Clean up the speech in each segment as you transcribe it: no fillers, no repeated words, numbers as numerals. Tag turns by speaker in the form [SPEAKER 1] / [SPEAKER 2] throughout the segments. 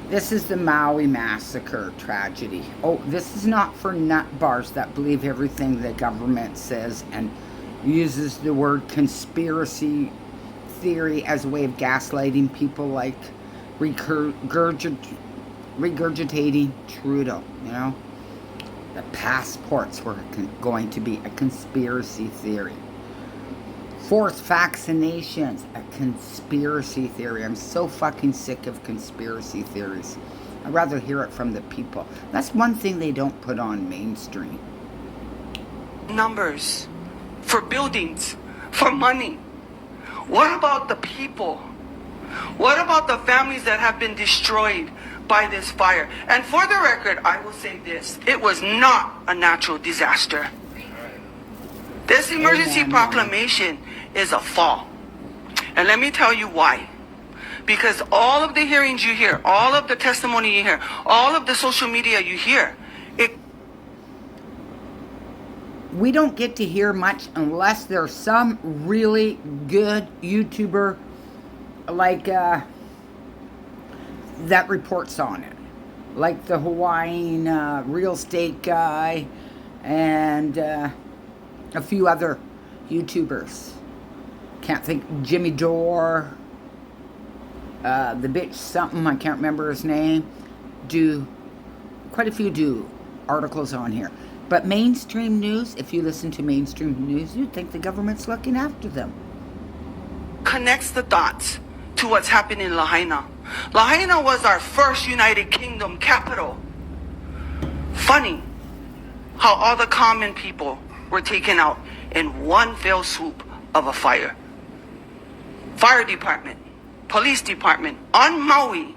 [SPEAKER 1] This is the Maui massacre tragedy. Oh, this is not for nut bars that believe everything the government says and uses the word conspiracy theory as a way of gaslighting people, like regurgitating Trudeau, you know? The passports were going to be a conspiracy theory. Forced vaccinations, a conspiracy theory. I'm so fucking sick of conspiracy theories. I'd rather hear it from the people. That's one thing they don't put on mainstream.
[SPEAKER 2] Numbers for buildings, for money. What about the people? What about the families that have been destroyed by this fire? And for the record, I will say this. It was not a natural disaster. This emergency proclamation is a fall. And let me tell you why. Because all of the hearings you hear, all of the testimony you hear, all of the social media you hear,
[SPEAKER 1] we don't get to hear much unless there's some really good YouTuber like that reports on it. Like the Hawaiian real estate guy and a few other YouTubers. Can't think, Jimmy Dore, the bitch something, I can't remember his name, quite a few do articles on here. But mainstream news, if you listen to mainstream news, you'd think the government's looking after them.
[SPEAKER 2] Connects the dots to what's happened in Lahaina. Lahaina was our first United Kingdom capital. Funny how all the common people were taken out in one fell swoop of a fire. Fire department, police department on Maui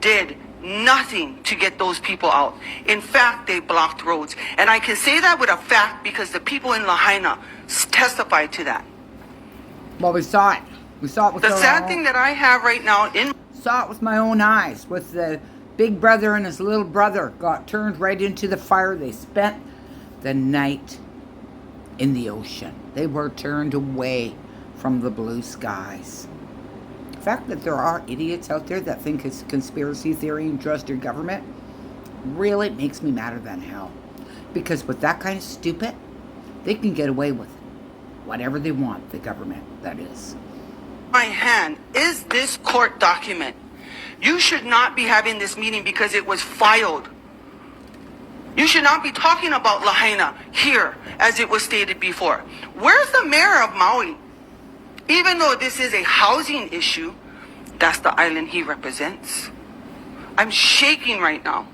[SPEAKER 2] did nothing to get those people out. In fact, they blocked roads. And I can say that with a fact because the people in Lahaina testified to that.
[SPEAKER 1] Well, we saw it. We saw it with
[SPEAKER 2] the sad thing that I have right now
[SPEAKER 1] saw it with my own eyes, with the big brother and his little brother got turned right into the fire. They spent the night in the ocean. They were turned away from the blue skies. The fact that there are idiots out there that think it's a conspiracy theory and trust your government really makes me madder than hell. Because with that kind of stupid, they can get away with whatever they want, the government, that is.
[SPEAKER 2] My hand is this court document. You should not be having this meeting because it was filed. You should not be talking about Lahaina here as it was stated before. Where's the mayor of Maui? Even though this is a housing issue, that's the island he represents. I'm shaking right now.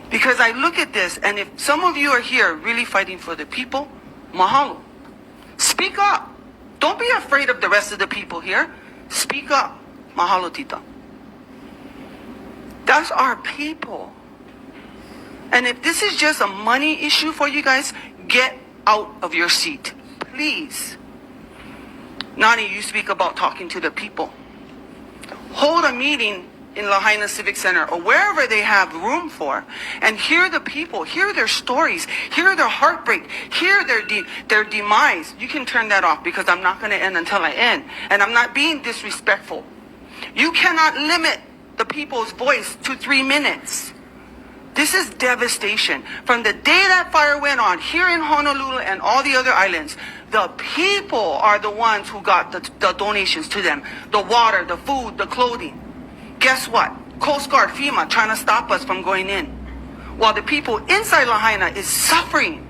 [SPEAKER 2] Because I look at this, and if some of you are here really fighting for the people, mahalo. Speak up. Don't be afraid of the rest of the people here. Speak up. Mahalo, tita. That's our people. And if this is just a money issue for you guys, get out of your seat. Please. Nani, you speak about talking to the people. Hold a meeting in Lahaina Civic Center or wherever they have room for, and hear the people, hear their stories, hear their heartbreak, hear their demise. You can turn that off because I'm not going to end until I end. And I'm not being disrespectful. You cannot limit the people's voice to 3 minutes. This is devastation. From the day that fire went on here in Honolulu and all the other islands, the people are the ones who got the donations to them. The water, the food, the clothing. Guess what? Coast Guard, FEMA trying to stop us from going in. While the people inside Lahaina is suffering.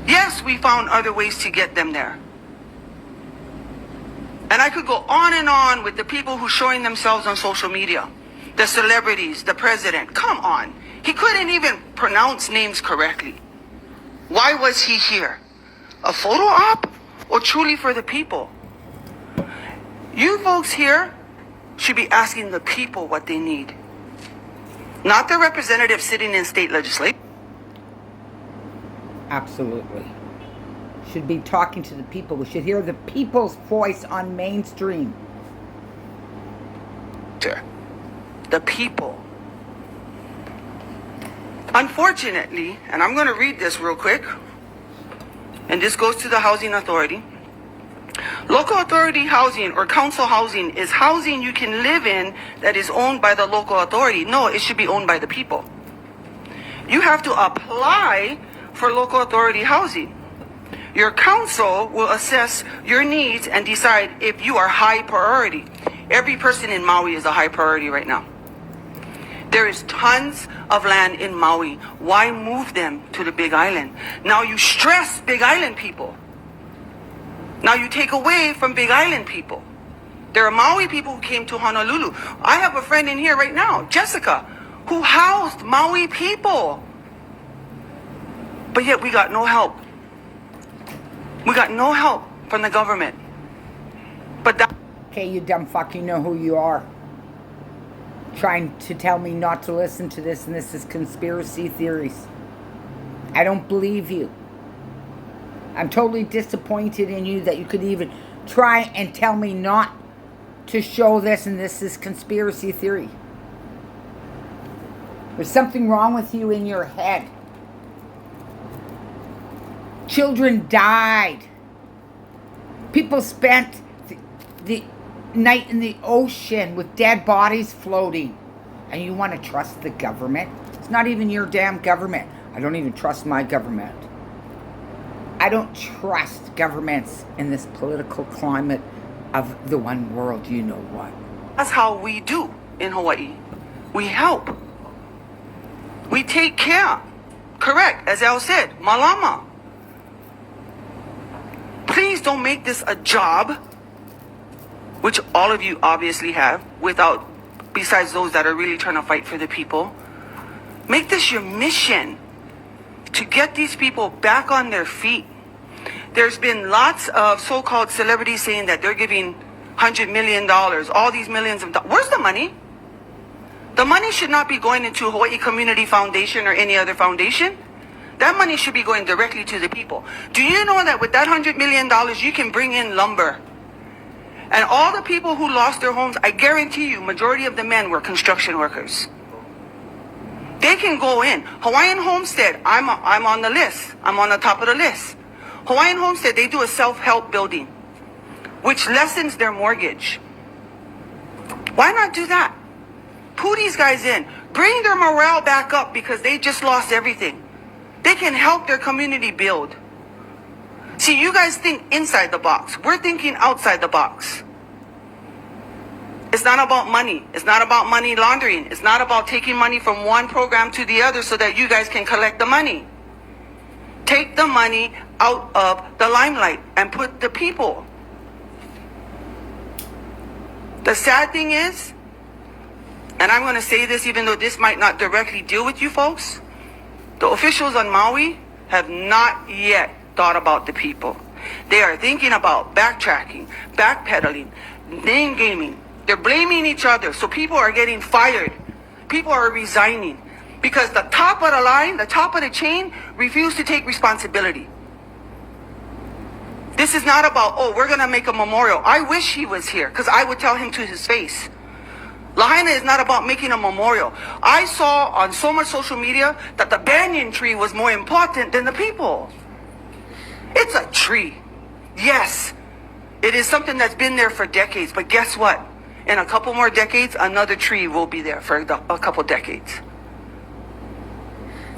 [SPEAKER 2] Yes, we found other ways to get them there. And I could go on and on with the people who showing themselves on social media. The celebrities, the president. Come on. He couldn't even pronounce names correctly. Why was he here? A photo op or truly for the people? You folks here should be asking the people what they need. Not the representatives sitting in state legislature.
[SPEAKER 1] Absolutely. Should be talking to the people. We should hear the people's voice on mainstream.
[SPEAKER 2] The people. Unfortunately, and I'm going to read this real quick, and this goes to the Housing Authority. Local authority housing or council housing is housing you can live in that is owned by the local authority. No, it should be owned by the people. You have to apply for local authority housing. Your council will assess your needs and decide if you are high priority. Every person in Maui is a high priority right now. There is tons of land in Maui. Why move them to the Big Island? Now you stress Big Island people. Now you take away from Big Island people. There are Maui people who came to Honolulu. I have a friend in here right now, Jessica, who housed Maui people. But yet we got no help. We got no help from the government. But that...
[SPEAKER 1] Okay, you dumb fuck, you know who you are. Trying to tell me not to listen to this, and this is conspiracy theories. I don't believe you. I'm totally disappointed in you that you could even try and tell me not to show this, and this is conspiracy theory. There's something wrong with you in your head. Children died. People spent the night in the ocean with dead bodies floating. And you want to trust the government? It's not even your damn government. I don't even trust my government. I don't trust governments in this political climate of the one world, you know what.
[SPEAKER 2] That's how we do in Hawaii. We help. We take care. Correct, as Al said, malama. Please don't make this a job, which all of you obviously have, besides those that are really trying to fight for the people. Make this your mission to get these people back on their feet. There's been lots of so-called celebrities saying that they're giving $100 million, all these millions of dollars. Where's the money? The money should not be going into Hawaii Community Foundation or any other foundation. That money should be going directly to the people. Do you know that with that $100 million, you can bring in lumber? And all the people who lost their homes, I guarantee you, majority of the men were construction workers. They can go in. Hawaiian Homestead, I'm on the list. I'm on the top of the list. Hawaiian Homestead, they do a self-help building, which lessens their mortgage. Why not do that? Pull these guys in. Bring their morale back up because they just lost everything. They can help their community build. See, you guys think inside the box. We're thinking outside the box. It's not about money. It's not about money laundering. It's not about taking money from one program to the other so that you guys can collect the money. Take the money out of the limelight and put the people. The sad thing is, and I'm going to say this even though this might not directly deal with you folks, the officials on Maui have not yet thought about the people. They are thinking about backtracking, backpedaling, name gaming. They're blaming each other. So people are getting fired. People are resigning because the top of the line, the top of the chain, refuse to take responsibility. This is not about, oh, we're going to make a memorial. I wish he was here because I would tell him to his face. Lahaina is not about making a memorial. I saw on so much social media that the banyan tree was more important than the people. It's a tree. Yes, it is something that's been there for decades. But guess what? In a couple more decades, another tree will be there for a couple decades.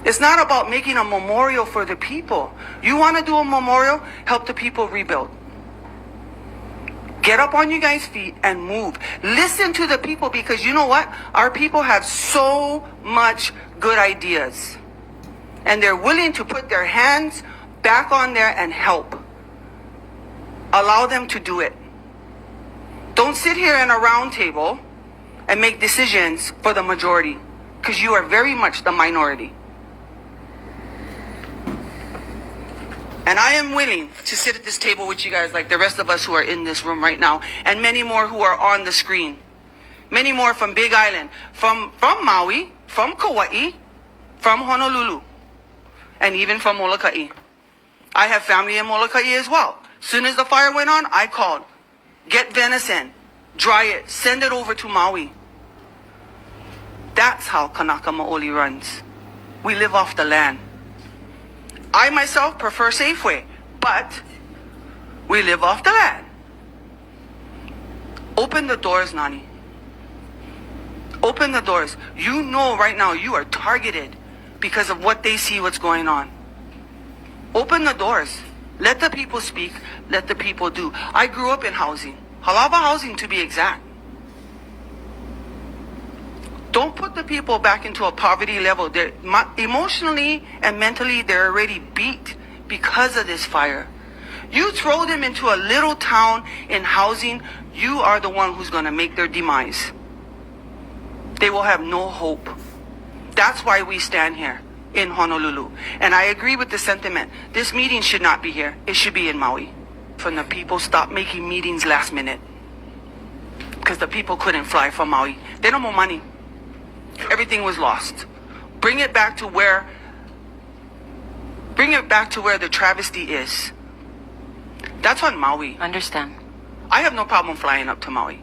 [SPEAKER 2] It's not about making a memorial for the people. You want to do a memorial? Help the people rebuild. Get up on you guys' feet and move. Listen to the people because you know what? Our people have so much good ideas. And they're willing to put their hands back on there and help. Allow them to do it. Don't sit here in a round table and make decisions for the majority because you are very much the minority. And I am willing to sit at this table with you guys like the rest of us who are in this room right now. And many more who are on the screen. Many more from Big Island. From Maui. From Kauai. From Honolulu. And even from Molokai. I have family in Molokai as well. Soon as the fire went on, I called. Get venison. Dry it. Send it over to Maui. That's how Kanaka Maoli runs. We live off the land. I myself prefer Safeway, but we live off the land. Open the doors, Nani. Open the doors. You know right now you are targeted because of what they see what's going on. Open the doors. Let the people speak. Let the people do. I grew up in housing. Halava housing to be exact. Don't put the people back into a poverty level. They're emotionally and mentally, they're already beat because of this fire. You throw them into a little town in housing, you are the one who's going to make their demise. They will have no hope. That's why we stand here in Honolulu. And I agree with the sentiment. This meeting should not be here. It should be in Maui. From the people, stop making meetings last minute. Because the people couldn't fly from Maui. They don't have money. Everything was lost. Bring it back to where the travesty is. That's on Maui.
[SPEAKER 3] Understand.
[SPEAKER 2] I have no problem flying up to Maui.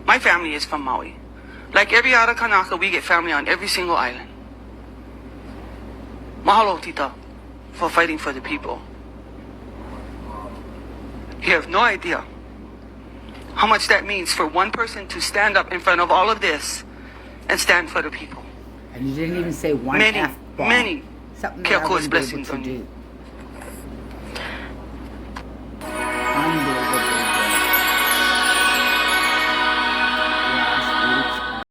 [SPEAKER 2] My family is from Maui. Like every other Kanaka, we get family on every single island. Mahalo, Tita, for fighting for the people. You have no idea how much that means for one person to stand up in front of all of this and stand for the people.
[SPEAKER 1] And you didn't even say one
[SPEAKER 2] Many,
[SPEAKER 1] F-bomb.
[SPEAKER 2] many
[SPEAKER 1] Something that I
[SPEAKER 2] Keakua's
[SPEAKER 1] wouldn't be able
[SPEAKER 2] blessings
[SPEAKER 1] to
[SPEAKER 2] on you.
[SPEAKER 1] do.